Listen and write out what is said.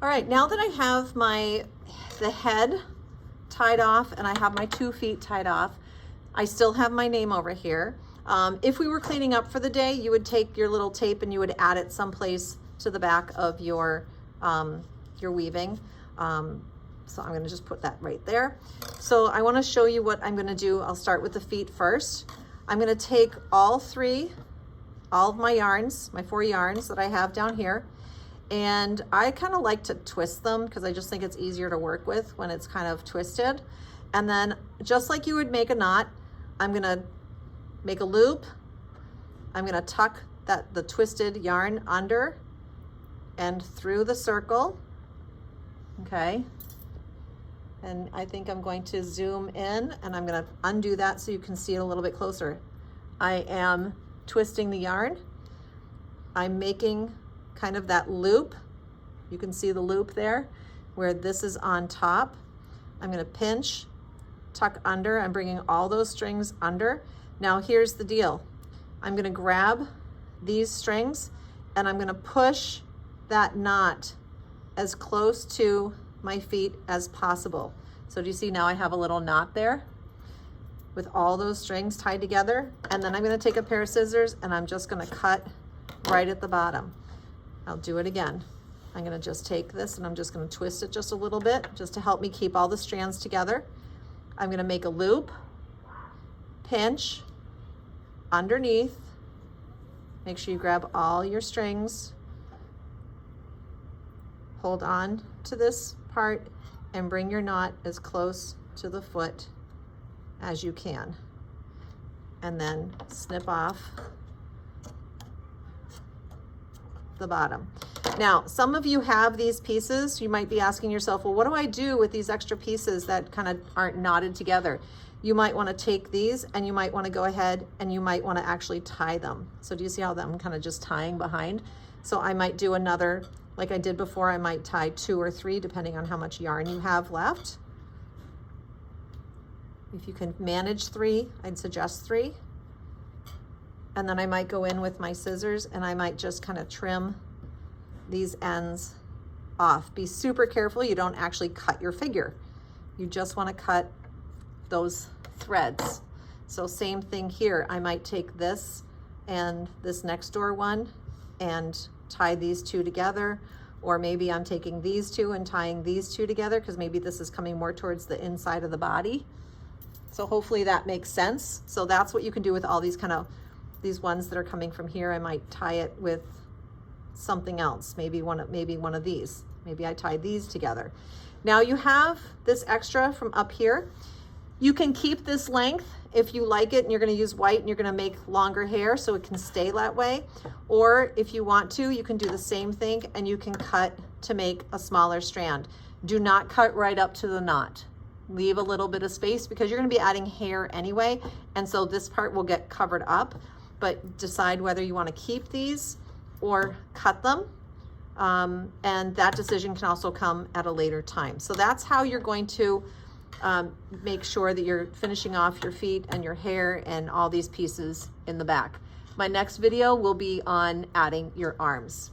All right, now that I have the head tied off and I have my 2 feet tied off, I still have my name over here. If we were cleaning up for the day, you would take your little tape and you would add it someplace to the back of your weaving. So I'm gonna just put that right there. So I wanna show you what I'm gonna do. I'll start with the feet first. I'm gonna take all of my yarns, my 4 yarns that I have down here, and I kind of like to twist them because I just think it's easier to work with when it's kind of twisted. And then just like you would make a knot, I'm gonna make a loop. I'm gonna tuck the twisted yarn under and through the circle, okay? And I think I'm going to zoom in and I'm gonna undo that so you can see it a little bit closer. I am twisting the yarn. I'm making kind of that loop. You can see the loop there where this is on top. I'm gonna pinch, tuck under. I'm bringing all those strings under. Now here's the deal. I'm gonna grab these strings and I'm gonna push that knot as close to my feet as possible. So do you see now I have a little knot there with all those strings tied together? And then I'm gonna take a pair of scissors and I'm just gonna cut right at the bottom. I'll do it again. I'm gonna just take this and I'm just gonna twist it just a little bit just to help me keep all the strands together. I'm gonna make a loop, pinch, underneath. Make sure you grab all your strings. Hold on to this part and bring your knot as close to the foot as you can. And then snip off the bottom. Now, some of you have these pieces. You might be asking yourself, well, what do I do with these extra pieces that kind of aren't knotted together? You might want to take these and you might want to go ahead and you might want to actually tie them. So do you see how I'm kind of just tying behind? So I might do another, like I did before, I might tie 2 or 3 depending on how much yarn you have left. If you can manage 3, I'd suggest 3. And then I might go in with my scissors and I might just kind of trim these ends off. Be super careful you don't actually cut your figure. You just want to cut those threads. So same thing here. I might take this and this next door one and tie these 2 together, or maybe I'm taking these 2 and tying these 2 together because maybe this is coming more towards the inside of the body. So hopefully that makes sense. So that's what you can do with all these these ones that are coming from here. I might tie it with something else, maybe one of these. Maybe I tie these together. Now you have this extra from up here. You can keep this length if you like it and you're gonna use white and you're gonna make longer hair so it can stay that way. Or if you want to, you can do the same thing and you can cut to make a smaller strand. Do not cut right up to the knot. Leave a little bit of space because you're gonna be adding hair anyway. And so this part will get covered up, but decide whether you wanna keep these or cut them. And that decision can also come at a later time. So that's how you're going to make sure that you're finishing off your feet and your hair and all these pieces in the back. My next video will be on adding your arms.